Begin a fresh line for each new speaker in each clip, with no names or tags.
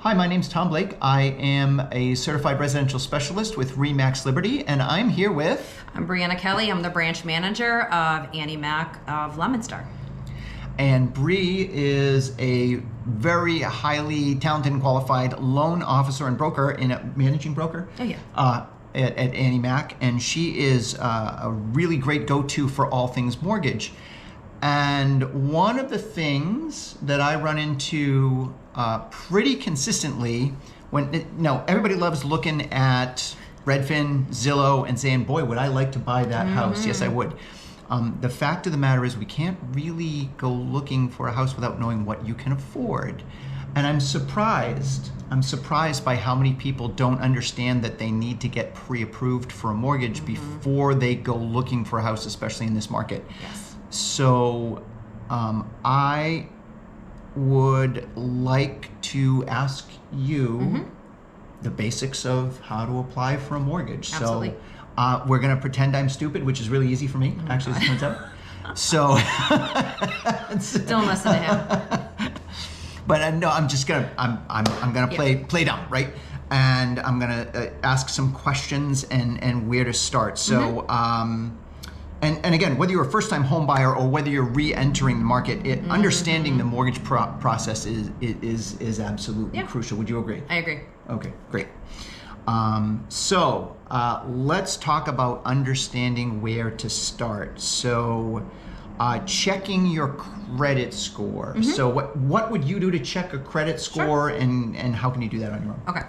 Hi, my name's Tom Blake. I am a certified residential specialist with RE/MAX Liberty, and I'm here with...
I'm Brieanna Kelley. I'm the branch manager of Annie Mac of Leominster.
And Brie is a very highly talented and qualified loan officer and broker, in a managing broker.
Oh, yeah.
At Annie Mac, and she is a really great go-to for all things mortgage. And one of the things that I run into pretty consistently everybody loves looking at Redfin, Zillow, and saying, boy, would I like to buy that house. Yes, I would. The fact of the matter is we can't really go looking for a house without knowing what you can afford. And I'm surprised by how many people don't understand that they need to get pre-approved for a mortgage before they go looking for a house, especially in this market.
Yes.
So I would like to ask you the basics of how to apply for a mortgage.
Absolutely.
So we're going to pretend I'm stupid, which is really easy for me, actually, as it turns out. So
Don't listen to him.
But no, I'm just gonna play dumb, right? And I'm gonna ask some questions and where to start. So and again, whether you're a first-time home buyer or whether you're re-entering the market, understanding the mortgage process is absolutely crucial. Would you agree?
I agree.
Okay, great. So let's talk about understanding where to start. So checking your credit score. So what would you do to check a credit score, and how can you do that on your own?
Okay,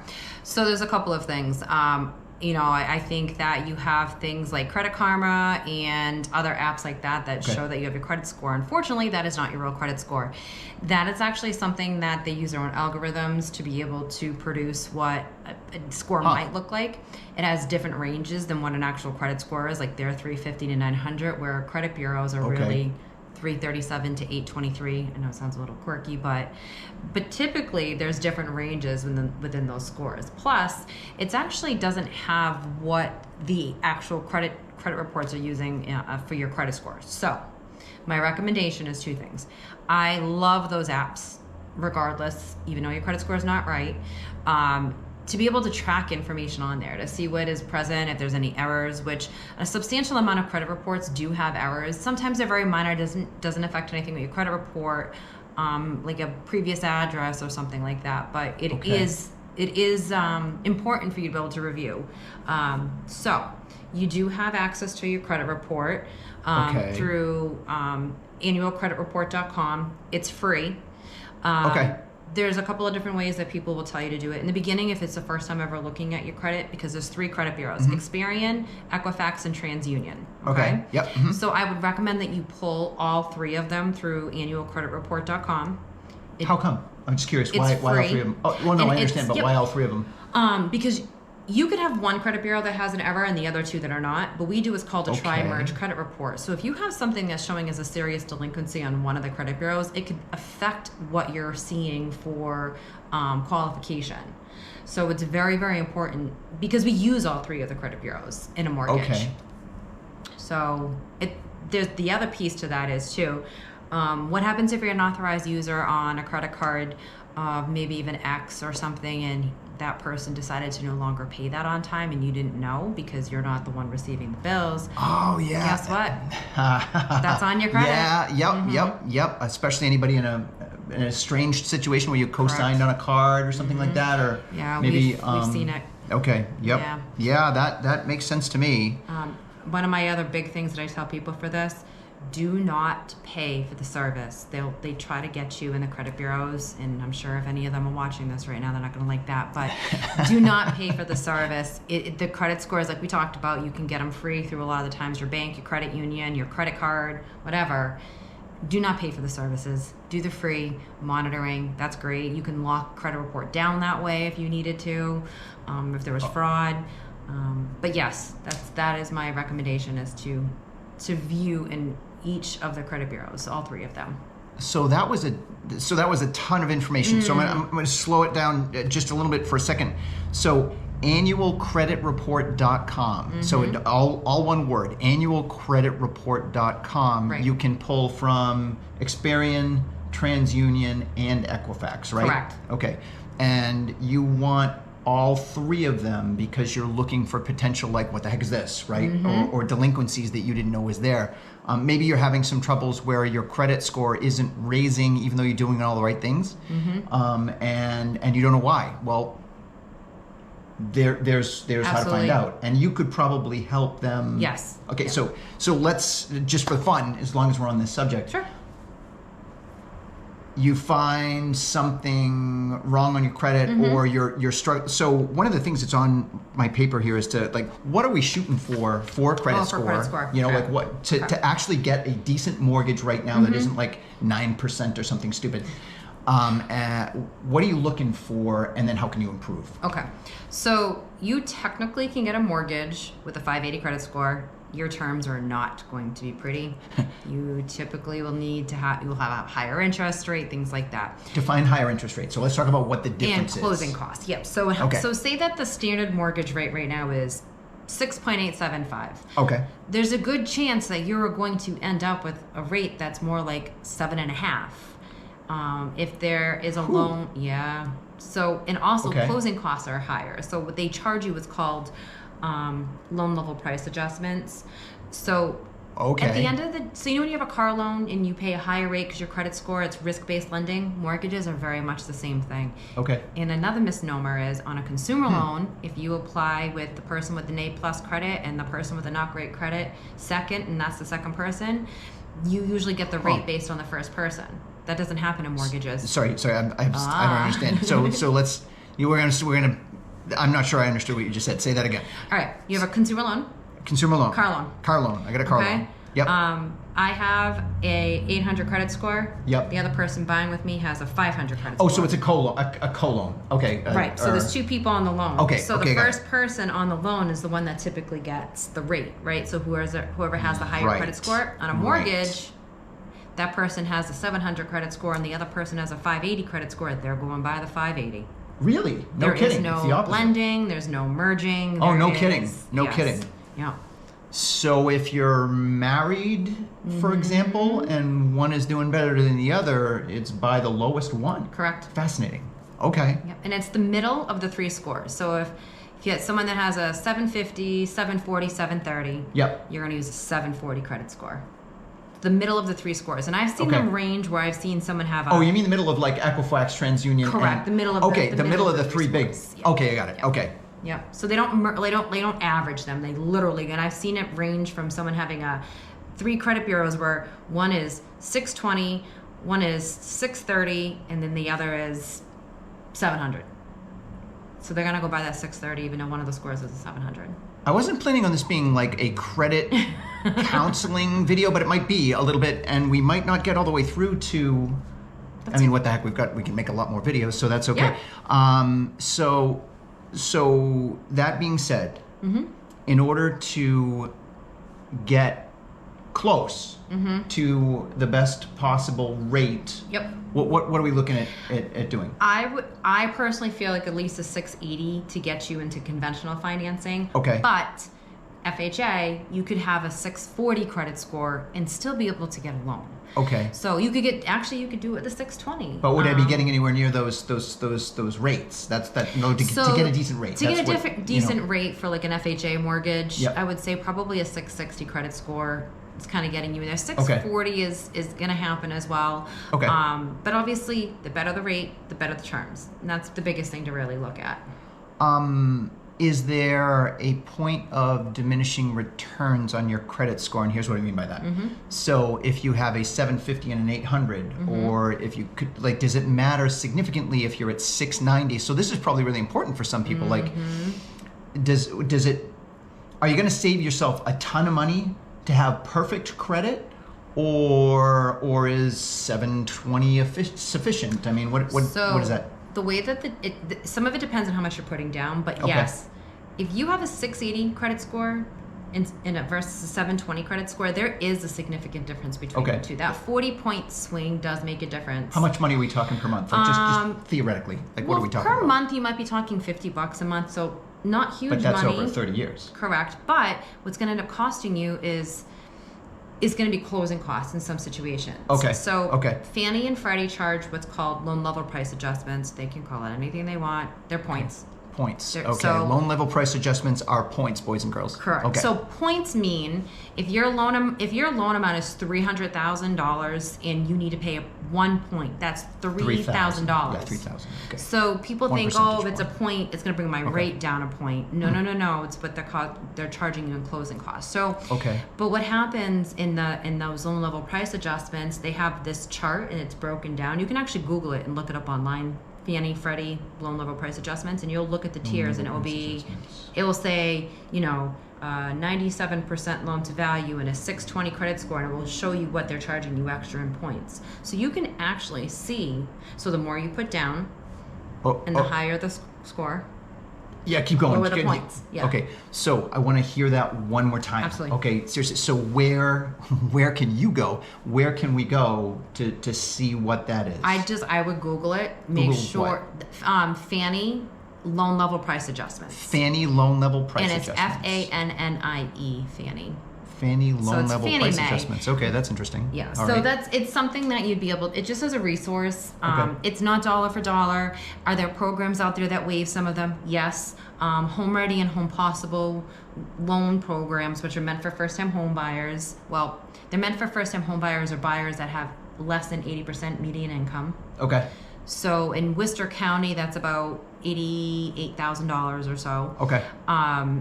so there's a couple of things. I think that you have things like Credit Karma and other apps like that show that you have your credit score. Unfortunately, that is not your real credit score. That is actually something that they use their own algorithms to be able to produce what a score might look like. It has different ranges than what an actual credit score is. Like they're 350 to 900, where credit bureaus are really 337 to 823. I know it sounds a little quirky, but typically there's different ranges within those scores. Plus, it actually doesn't have what the actual credit reports are using for your credit scores. So my recommendation is two things. I love those apps, regardless, even though your credit score is not right, to be able to track information on there, to see what is present, if there's any errors, which a substantial amount of credit reports do have errors. Sometimes they're very minor, doesn't affect anything with your credit report, like a previous address or something like that. But it is important for you to be able to review. So you do have access to your credit report through annualcreditreport.com. It's free. There's a couple of different ways that people will tell you to do it. In the beginning, if it's the first time ever looking at your credit, because there's 3 credit bureaus, Experian, Equifax, and TransUnion. Okay?
Yep.
So I would recommend that you pull all 3 of them through annualcreditreport.com.
How come? I'm just curious. Why all 3 of them? Oh, well, no, I understand, but why all 3 of them?
Because you could have one credit bureau that has an error and the other 2 that are not, but we do what's called a tri-merge credit report. So if you have something that's showing as a serious delinquency on one of the credit bureaus, it could affect what you're seeing for qualification. So it's very, very important because we use all 3 of the credit bureaus in a mortgage. Okay. So there's the other piece to that is too, what happens if you're an authorized user on a credit card of maybe even X or something, and that person decided to no longer pay that on time and you didn't know because you're not the one receiving the bills. Oh, yeah. Guess what? That's on your credit.
Yeah, yep. Especially anybody in a strange situation where you co-signed on a card or something like that, or maybe
we've seen it.
Okay, yep. Yeah, that makes sense to me.
One of my other big things that I tell people for this, do not pay for the service. They try to get you in the credit bureaus, and I'm sure if any of them are watching this right now, they're not going to like that, but do not pay for the service. The credit scores, like we talked about, you can get them free through a lot of the times your bank, your credit union, your credit card, whatever. Do not pay for the services. Do the free monitoring. That's great. You can lock credit report down that way if you needed to, if there was fraud. But yes, that is my recommendation, is to view in each of the credit bureaus, all 3 of them.
So that was a ton of information. So I'm going to slow it down just a little bit for a second. So annualcreditreport.com. So all one word, annualcreditreport.com.
Right.
You can pull from Experian, TransUnion, and Equifax, right?
Correct.
Okay. and you want all three of them because you're looking for potential, like, what the heck is this, right? Or delinquencies that you didn't know was there. Maybe you're having some troubles where your credit score isn't raising even though you're doing all the right things, and you don't know why. Well, there's how to find out, and you could probably help them.
Yes.
Okay,
yeah.
so let's, just for fun, as long as we're on this subject.
Sure.
You find something wrong on your credit, or you're struggling. So one of the things that's on my paper here is to, like, what are we shooting for credit score?
Credit score.
You know,
okay.
like what to actually get a decent mortgage right now that isn't like 9% or something stupid. What are you looking for, and then how can you improve?
Okay, so you technically can get a mortgage with a 580 credit score. Your terms are not going to be pretty. You typically will need to you will have a higher interest rate, things like that.
Define higher interest rate. So let's talk about what the difference
and closing
is.
costs. Yep. So say that the standard mortgage rate right now is 6.875.
Okay.
There's a good chance that you're going to end up with a rate that's more like 7.5. If there is a loan, yeah. So, and also closing costs are higher. So what they charge you is called loan level price adjustments. So at the end of so you know when you have a car loan and you pay a higher rate because your credit score, it's risk-based lending, mortgages are very much the same thing.
Okay.
And another misnomer is on a consumer loan, if you apply with the person with an A+ credit and the person with a not great credit second, and that's the second person, you usually get the rate based on the first person. That doesn't happen in mortgages.
Sorry, I don't understand. So let's. We're gonna. I'm not sure I understood what you just said. Say that again.
All right. You have a consumer loan.
Consumer loan.
Car loan.
Car loan. I got a car loan. Yep.
I have a 800 credit score.
Yep.
The other person buying with me has a 500 credit score.
Oh, so it's a co-loan. A co-loan. Okay.
Right. So there's two people on the loan.
Okay.
So the first person on the loan is the one that typically gets the rate, right? So whoever has the higher credit score on a mortgage, that person has a 700 credit score and the other person has a 580 credit score. They're going by the 580.
Really? No
there
kidding.
There is
it's the
no
opposite.
blending. There's no merging.
Oh, no kidding. No kidding.
Yeah.
So if you're married, for example, and one is doing better than the other, it's by the lowest one.
Correct.
Fascinating. Okay.
Yep. And it's the middle of the three scores. So if you get someone that has a 750, 740, 730, you're going to use a 740 credit score. The middle of the three scores. And I've seen them range where I've seen someone have a...
Oh, you mean the middle of like Equifax, TransUnion?
Correct. The middle of
the middle of the three big...
Yep.
Okay, I got it.
Yep.
Okay.
Yep. So they don't average them. They literally... And I've seen it range from someone having three credit bureaus where one is 620, one is 630, and then the other is 700. So they're going to go by that 630 even though one of the scores is a 700.
I wasn't planning on this being like a credit counseling video, but it might be a little bit, and we might not get all the way through to... what the heck, we can make a lot more videos, so that's okay. Yeah. So that being said, in order to get close to the best possible rate, what are we looking at doing?
I personally feel like at least a 680 to get you into conventional financing.
Okay.
But FHA, you could have a 640 credit score and still be able to get a loan.
Okay.
So you could do it with the 620.
But would I be getting anywhere near those rates? To get a decent rate.
To get a decent rate for like an FHA mortgage, I would say probably a 660 credit score. It's kind of getting you in there. 640 is going to happen as well.
Okay.
But obviously, the better the rate, the better the terms. And that's the biggest thing to really look at.
Is there a point of diminishing returns on your credit score? And here's what I mean by that. So if you have a 750 and an 800, or if you could, like, does it matter significantly if you're at 690? So this is probably really important for some people. Like, does it? Are you going to save yourself a ton of money to have perfect credit, or is 720 sufficient? I mean, what is that?
The way that some of it depends on how much you're putting down, but yes, if you have a 680 credit score versus a 720 credit score, there is a significant difference between the two. That 40-point swing does make a difference.
How much money are we talking per month? Like just theoretically, like what are we talking about?
Per month, you might be talking $50 a month, so not huge money.
But that's over 30 years.
Correct. But what's going to end up costing you is is going to be closing costs in some situations.
Okay.
So Fannie and Freddie charge what's called loan level price adjustments. They can call it anything they want. They're points.
Points. So, loan level price adjustments are points, boys and girls.
Correct.
Okay.
So points mean if your loan amount is $300,000 and you need to pay 1 point, that's $3,000.
Yeah, 3,000. Okay.
So people think, if it's a point, it's going to bring my rate down a point. No. It's what they're charging you in closing costs. So But what happens in those loan level price adjustments? They have this chart and it's broken down. You can actually Google it and look it up online. Fannie, Freddie, loan level price adjustments, and you'll look at the tiers, and it will say, 97% loan to value and a 620 credit score, and it will show you what they're charging you extra in points. So you can actually see. So the more you put down, and the higher the score.
Yeah, keep going.
Lower the points. Yeah.
Okay, so I want to hear that one more time.
Absolutely.
Okay, seriously. So where can you go? Where can we go to see what that is?
I would Google it. Make sure Fannie loan level price adjustments.
Fannie loan level price adjustments.
And it's FANNIE, Fannie.
Fannie loan level price adjustments. Okay, that's interesting.
Yeah, it's something that you'd be able. It just as a resource. It's not dollar for dollar. Are there programs out there that waive some of them? Yes. Home Ready and Home Possible loan programs, which are meant for first-time home buyers. Well, they're meant for first-time home buyers or buyers that have less than 80% median income. Okay. So in Worcester County, that's about $88,000 or so. Okay.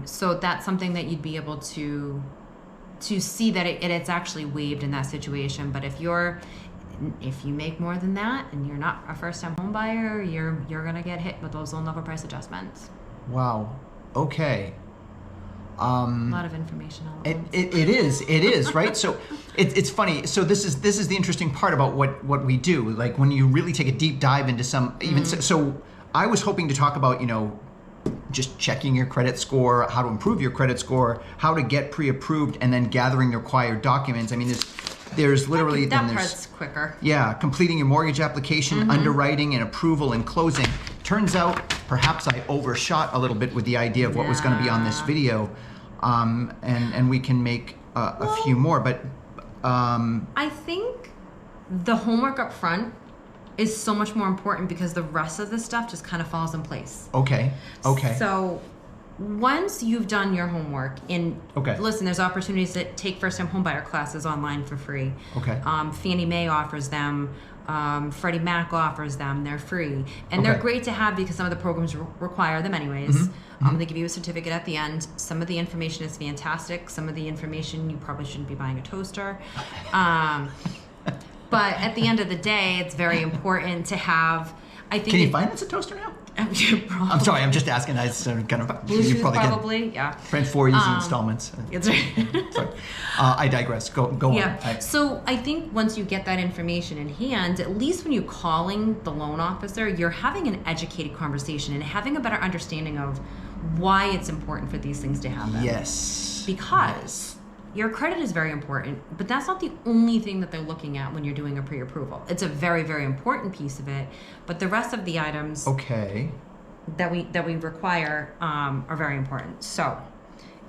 So that's something that you'd be able to see that it's actually waived in that situation. But if you make more than that and you're not a first-time home buyer, you're gonna get hit with those loan level price adjustments.
Wow. Okay.
A lot of information all at once.
It is right. So it's funny. So this is the interesting part about what we do. Like when you really take a deep dive into some so I was hoping to talk about just checking your credit score, how to improve your credit score, how to get pre-approved, and then gathering the required documents. I mean, there's literally
that part's quicker.
Yeah, completing your mortgage application, underwriting and approval and closing. Turns out perhaps I overshot a little bit with the idea of what was going to be on this video, and we can make a few more. But
I think the homework up front is so much more important because the rest of the stuff just kind of falls in place. Okay. So once you've done your homework, listen, there's opportunities to take first-time homebuyer classes online for free. Okay. Fannie Mae offers them. Freddie Mac offers them. They're free. And they're great to have because some of the programs require them anyways. They give you a certificate at the end. Some of the information is fantastic. Some of the information, you probably shouldn't be buying a toaster. But at the end of the day, it's very important to have. I think.
Can you finance a toaster now? I'm sorry, I'm just asking. I kind of.
Bluetooth probably, yeah.
Rent 4 easy installments.
That's right.
Sorry. I digress. Go on.
So I think once you get that information in hand, at least when you're calling the loan officer, you're having an educated conversation and having a better understanding of why it's important for these things to happen.
Yes.
Because your credit is very important, but that's not the only thing that they're looking at when you're doing a pre-approval. It's a very, very important piece of it, but the rest of the items that we require are very important. So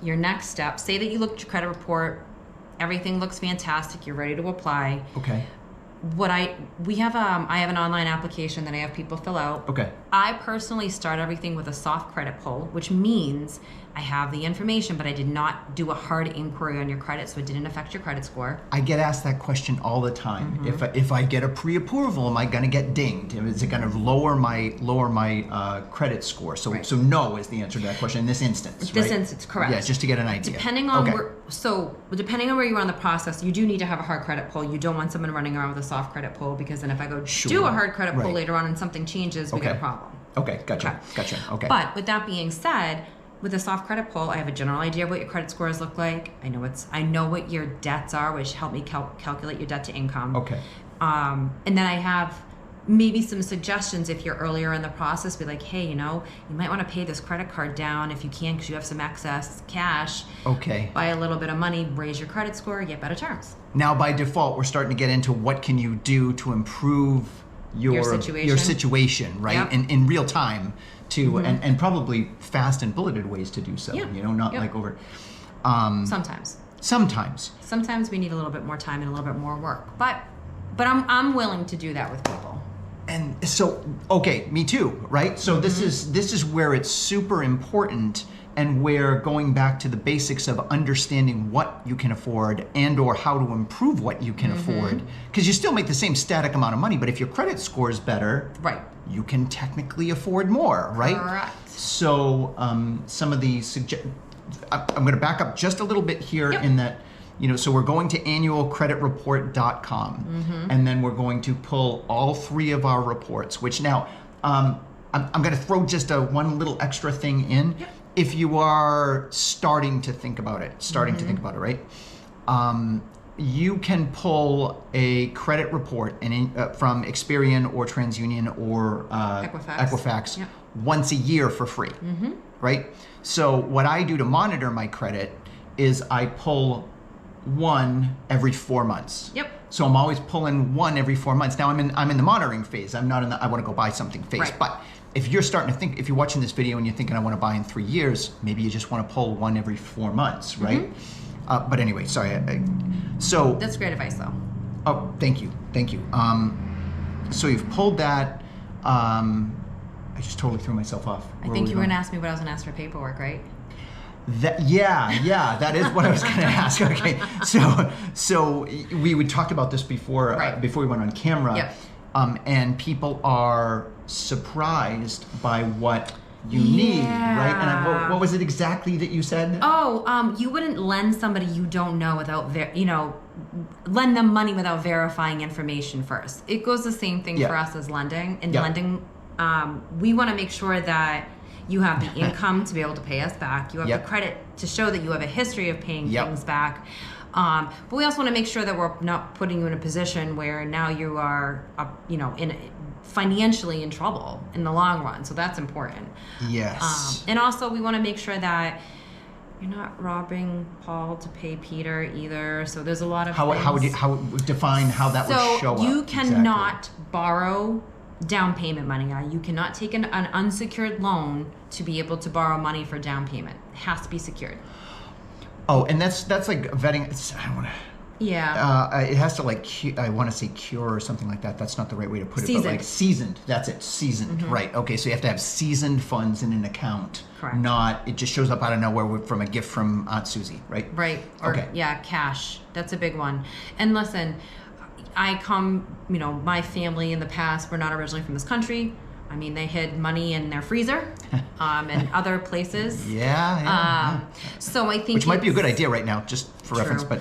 your next step, say that you look at your credit report, everything looks fantastic, you're ready to apply. Okay. I have an online application that I have people fill out. Okay. I personally start everything with a soft credit pull, which means I have the information, but I did not do a hard inquiry on your credit, so it didn't affect your credit score.
I get asked that question all the time. If I get a pre-approval, am I going to get dinged? Is it going to lower my credit score? So no is the answer to that question in this instance.
This instance, correct.
Yeah, just to get an idea.
Depending on where you are in the process, you do need to have a hard credit pull. You don't want someone running around with a soft credit pull because then if I go do a hard credit pull later on and something changes, we got a problem.
Okay, gotcha. Okay.
But with that being said, with a soft credit pull, I have a general idea of what your credit scores look like. I know what your debts are, which help me calculate your debt to income. Okay. And then I have maybe some suggestions if you're earlier in the process. Be like, hey, you might want to pay this credit card down if you can because you have some excess cash. Okay. Buy a little bit of money, raise your credit score, get better terms.
Now, by default, we're starting to get into what can you do to improve your situation, right? Yep. In real time too, and probably fast and bulleted ways to do so. Yep. Not like over.
Sometimes.
Sometimes.
Sometimes we need a little bit more time and a little bit more work, but I'm willing to do that with people.
And so, okay, me too, right? So this is where it's super important, and where going back to the basics of understanding what you can afford and or how to improve what you can afford, because you still make the same static amount of money, but if your credit score is better,
right,
you can technically afford more, right?
Correct.
So some of the I'm going to back up just a little bit here in that, so we're going to annualcreditreport.com, and then we're going to pull all 3 of our reports, which now I'm going to throw just one little extra thing in.
Yep.
If you are starting to think about it, right? You can pull a credit report from Experian or TransUnion or Equifax once a year for free, right? So what I do to monitor my credit is I pull one every 4 months.
Yep.
So I'm always pulling one every 4 months. Now I'm in the monitoring phase. I'm not in the I want to go buy something phase.
Right.
But if you're starting to think, if you're watching this video and you're thinking I want to buy in 3 years, maybe you just want to pull one every 4 months, right? But anyway, sorry. So
that's great advice, though.
Oh, thank you. So you've pulled that. I just totally threw myself off.
I think you were going to ask me what I was going to ask for paperwork, right?
That that is what I was going to ask. Okay, so we talked about this before before we went on camera.
Yep.
And people are surprised by what you need, right? And what was it exactly that you said?
Oh, you wouldn't lend somebody you don't know without lend them money without verifying information first. It goes the same thing for us as lending. In lending, we want to make sure that you have the income to be able to pay us back. You have the credit to show that you have a history of paying things back. But we also want to make sure that we're not putting you in a position where now you are, financially in trouble in the long run. So that's important.
Yes.
And also we want to make sure that you're not robbing Paul to pay Peter either. So there's a lot of things.
How define how that would show up?
So you cannot borrow down payment money. You cannot take an unsecured loan to be able to borrow money for down payment. It has to be secured.
Oh, and that's like vetting. I don't want to.
Yeah.
It has to I want to say cure or something like that. That's not the right way to put it. But like seasoned. That's it. Seasoned. Right. Okay. So you have to have seasoned funds in an account.
Correct.
Not it just shows up out of nowhere from a gift from Aunt Susie. Right.
Right. Or, cash. That's a big one. And listen, my family in the past were not originally from this country. I mean, they hid money in their freezer and other places. So I think
which might be a good idea right now, just for reference. But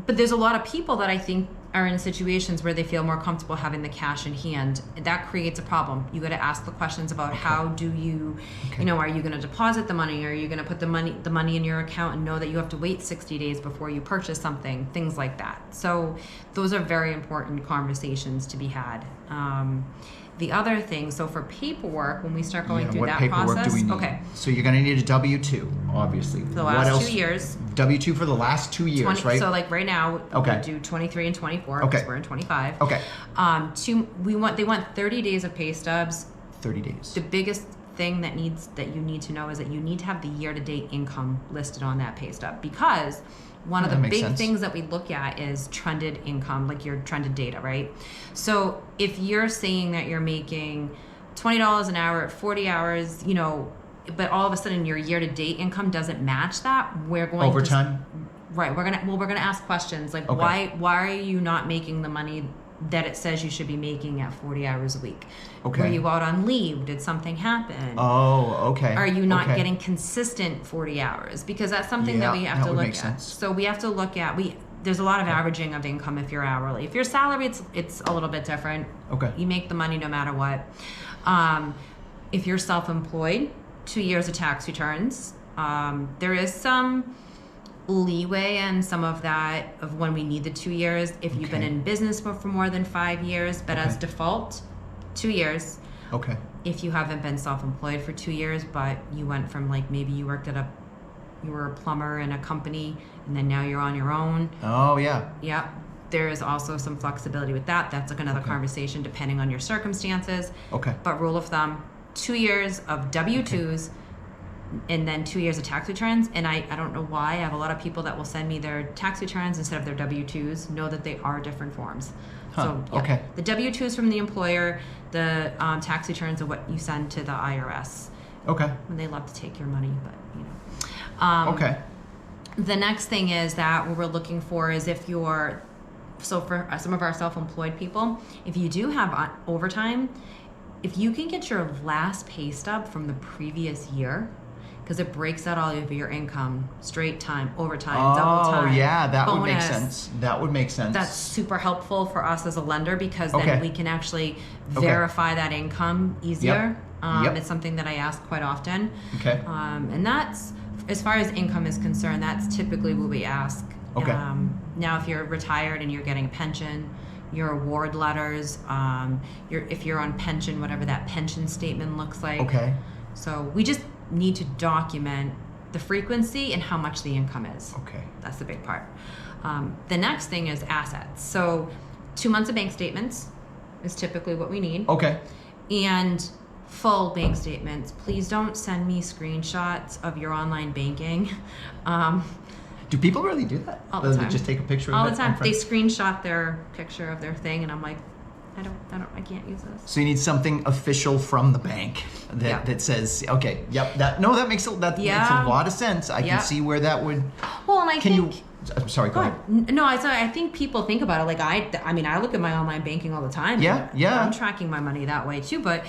there's a lot of people that I think are in situations where they feel more comfortable having the cash in hand. That creates a problem. You got to ask the questions about how do you, are you going to deposit the money? Are you going to put the money in your account and know that you have to wait 60 days before you purchase something? Things like that. So those are very important conversations to be had. The other thing, so for paperwork, when we start going through that process,
what paperwork do we need? Okay. So you're going to need a W-2, obviously.
For the last 2 years.
W-2 for the last 2 years, right?
So like right now, we do 23 and 24 because we're in 25.
Okay.
They want 30 days of pay stubs.
30 days.
The biggest thing that you need to know is that you need to have the year-to-date income listed on that pay stub, because one of the big things that we look at is trended income, like your trended data, right? So if you're saying that you're making $20 an hour at 40 hours, but all of a sudden your year-to-date income doesn't match that, we're going
overtime.
Right. We're gonna ask questions like why are you not making the money that it says you should be making at 40 hours a week?
Okay.
Were you out on leave? Did something happen?
Oh, okay.
Are you not getting consistent 40 hours? Because that's something that we have to look at.
Sense.
So we have to look at, there's a lot of averaging of income if you're hourly. If you're salary, it's a little bit different.
Okay.
You make the money no matter what. If you're self-employed, 2 years of tax returns. There is some leeway and some of that of when we need the 2 years if you've been in business for more than 5 years, but as default 2 years.
Okay.
If you haven't been self-employed for 2 years, but you went from maybe you worked you were a plumber in a company and then now you're on your own.
Oh yeah.
Yeah. There is also some flexibility with that. That's another conversation depending on your circumstances.
Okay.
But rule of thumb, 2 years of W-2s and then 2 years of tax returns. And I don't know why. I have a lot of people that will send me their tax returns instead of their W-2s. Know that they are different forms. So
Okay.
the W-2s from the employer, the tax returns are what you send to the IRS.
Okay.
And they love to take your money, but
Okay.
The next thing is that what we're looking for is if you're, so for some of our self-employed people, if you do have overtime, if you can get your last pay stub from the previous year, because it breaks out all of your income, straight time, overtime, double time.
Oh, yeah, that would make
bonus.
sense. That would make sense.
That's super helpful for us as a lender because then we can actually verify that income easier. It's something that I ask quite often.
Okay.
And that's, as far as income is concerned, that's typically what we ask.
Okay.
Now, if you're retired and you're getting a pension, your award letters, if you're on pension, whatever that pension statement looks like.
Okay.
So we just need to document the frequency and how much the income is.
Okay.
That's the big part. The next thing is assets. So 2 months of bank statements is typically what we need.
Okay.
And full bank statements. Please don't send me screenshots of your online banking.
Do people really do that?
All the time.
They just take a picture
All
of
the
it?
time. They screenshot their picture of their thing, and I'm like, I can't use this.
So you need something official from the bank that says, okay, that makes a lot of sense. I can see where that would.
Well, and
I'm sorry, go ahead.
No, I think people think about it like I mean, I look at my online banking all the time.
Yeah.
I'm tracking my money that way too, but.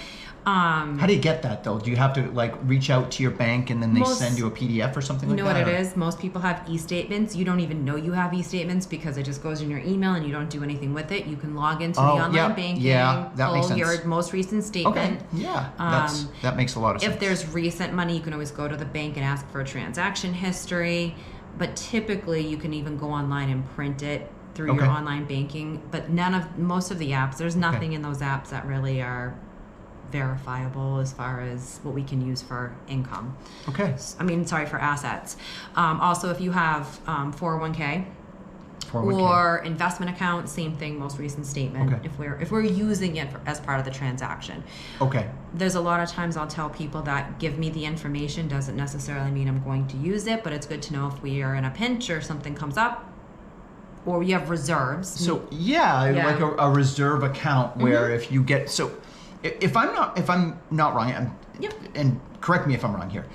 How do you get that though? Do you have to reach out to your bank and then they send you a PDF or something like that?
You know what it is? Most people have e-statements. You don't even know you have e-statements because it just goes in your email and you don't do anything with it. You can log into the online banking,
that makes sense.
Your most recent statement.
Okay, yeah, that makes a lot of sense.
If there's recent money, you can always go to the bank and ask for a transaction history. But typically, you can even go online and print it through your online banking. But most of the apps, there's nothing in those apps that really are verifiable as far as what we can use for income.
Okay.
For assets. Also, if you have 401k or investment account, same thing, most recent statement.
Okay.
If we're using it as part of the transaction.
Okay.
There's a lot of times I'll tell people that give me the information doesn't necessarily mean I'm going to use it, but it's good to know if we are in a pinch or something comes up. Or you have reserves.
So like a reserve account where if you get if I'm not wrong, and correct me if I'm wrong here,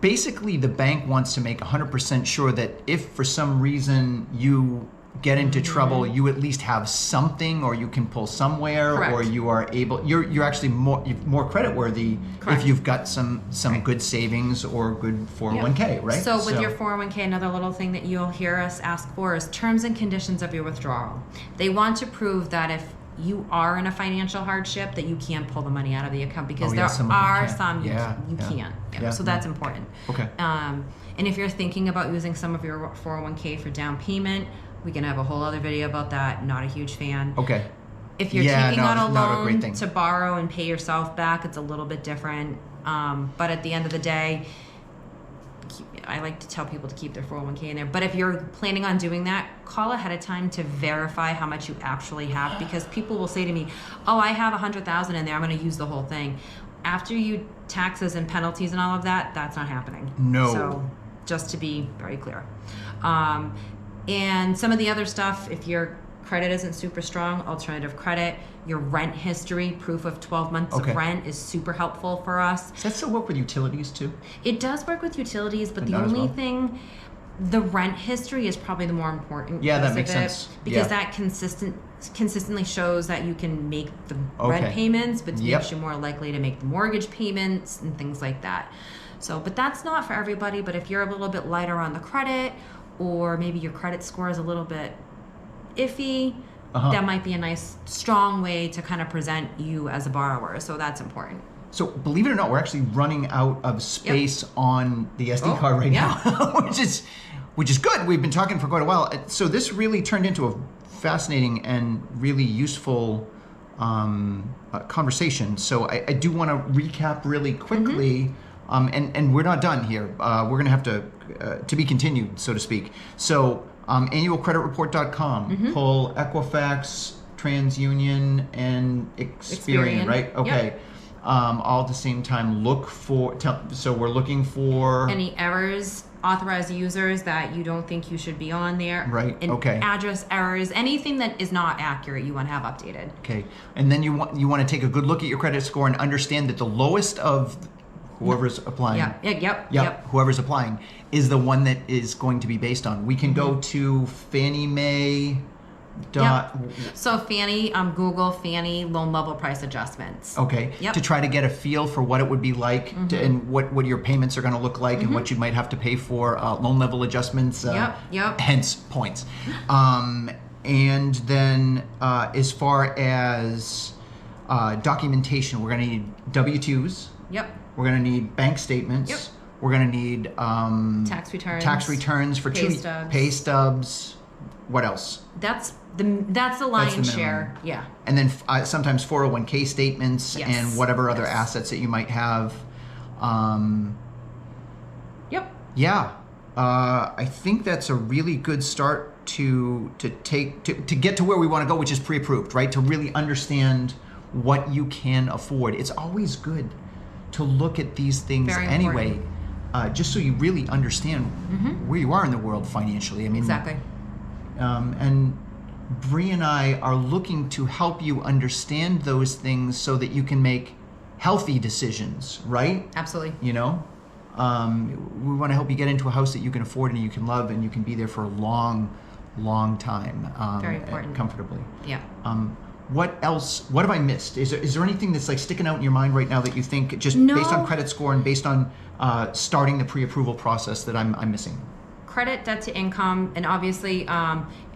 basically the bank wants to make 100% sure that if for some reason you get into trouble, you at least have something, or you can pull somewhere. Correct. Or you are able. You're actually more credit worthy if you've got some good savings or good 401k, right?
So with your 401k, another little thing that you'll hear us ask for is terms and conditions of your withdrawal. They want to prove that if you are in a financial hardship, that you can pull the money out of the account, because there are some you can't. Yeah. So that's important.
Okay.
And if you're thinking about using some of your 401k for down payment, we can have a whole other video about that. Not a huge fan.
Okay.
If you're taking out a loan to borrow and pay yourself back, it's a little bit different. But at the end of the day, I like to tell people to keep their 401k in there. But if you're planning on doing that, call ahead of time to verify how much you actually have, because people will say to me, oh, I have $100,000 in there, I'm going to use the whole thing. After you taxes and penalties and all of that, that's not happening.
No.
So just to be very clear. And some of the other stuff, if your credit isn't super strong, alternative credit, your rent history, proof of 12 months of rent is super helpful for us.
Does that still work with utilities too?
It does work with utilities, but the only thing, the rent history is probably the more important piece
that makes sense.
Because that consistently shows that you can make the rent payments, but makes you more likely to make the mortgage payments and things like that. So, but that's not for everybody. But if you're a little bit lighter on the credit, or maybe your credit score is a little bit iffy, that might be a nice, strong way to kind of present you as a borrower. So that's important.
So believe it or not, we're actually running out of space on the SD card right now, which is good. We've been talking for quite a while. So this really turned into a fascinating and really useful conversation. So I do want to recap really quickly. And we're not done here. We're going to have to be continued, so to speak. So annualcreditreport.com, pull Equifax, TransUnion, and Experian, right? Okay. all at the same time look for, so we're looking for...
Any errors, authorized users that you don't think you should be on there.
Right,
and
okay.
Address errors, anything that is not accurate you want to have updated.
Okay, and then you want to take a good look at your credit score and understand that the lowest of whoever's applying.
Yep.
Whoever's applying is the one that is going to be based on. We can go to Fannie Mae.
So Fannie, Google Fannie loan level price adjustments.
Okay.
Yep.
To try to get a feel for what it would be like and what your payments are going to look like and what you might have to pay for loan level adjustments. Hence points. And then as far as documentation, we're going to need W-2s.
Yep.
We're going to need bank statements.
Yep.
We're going to need tax returns for pay stubs. What else?
That's the lion's share. Yeah.
And then sometimes 401k statements and whatever other
Yes.
assets that you might have.
Yep.
Yeah. I think that's a really good start to get to where we want to go, which is pre-approved, right? To really understand what you can afford. It's always good to look at these things
Very
anyway, just so you really understand where you are in the world financially. I mean,
exactly.
And Brie and I are looking to help you understand those things so that you can make healthy decisions, right?
Absolutely.
You know, we want to help you get into a house that you can afford and you can love and you can be there for a long, long time.
Very important.
Comfortably.
Yeah.
What else? What have I missed? Is there anything that's like sticking out in your mind right now that you think, just based on credit score and based on starting the pre-approval process, that I'm missing?
Credit, debt to income, and obviously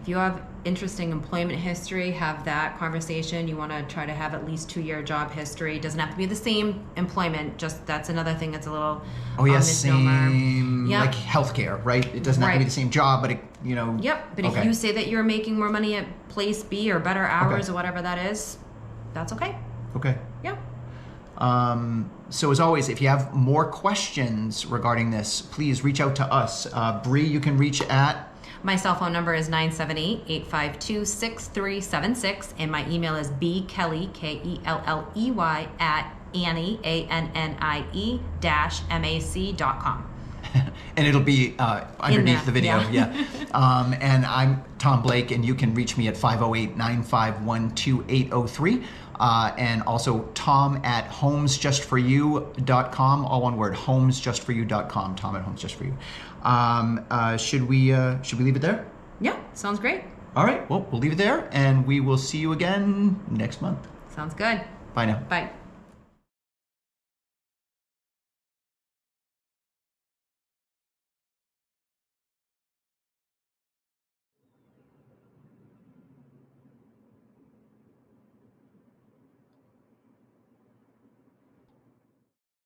if you have interesting employment history, have that conversation. You want to try to have at least 2-year job history. It doesn't have to be the same employment, just that's another thing that's a little misnomer.
Same, like healthcare, right? It doesn't have to be the same job, but
but if you say that you're making more money at place B or better hours or whatever that is, that's okay. Yep.
So as always, if you have more questions regarding this, please reach out to us. Brie, you can reach at...
My cell phone number is 978-852-6376, and my email is bkelley, Kelley, at Annie, ANNIE-MAC.com.
And it'll be underneath the video. And I'm Tom Blake, and you can reach me at 508-951-2803. And also Tom at homesjustforyou.com, all one word, homesjustforyou.com, Tom at homesjustforyou. Should we leave it there?
Yeah, sounds great.
All right, well, we'll leave it there, and we will see you again next month.
Sounds good.
Bye now.
Bye.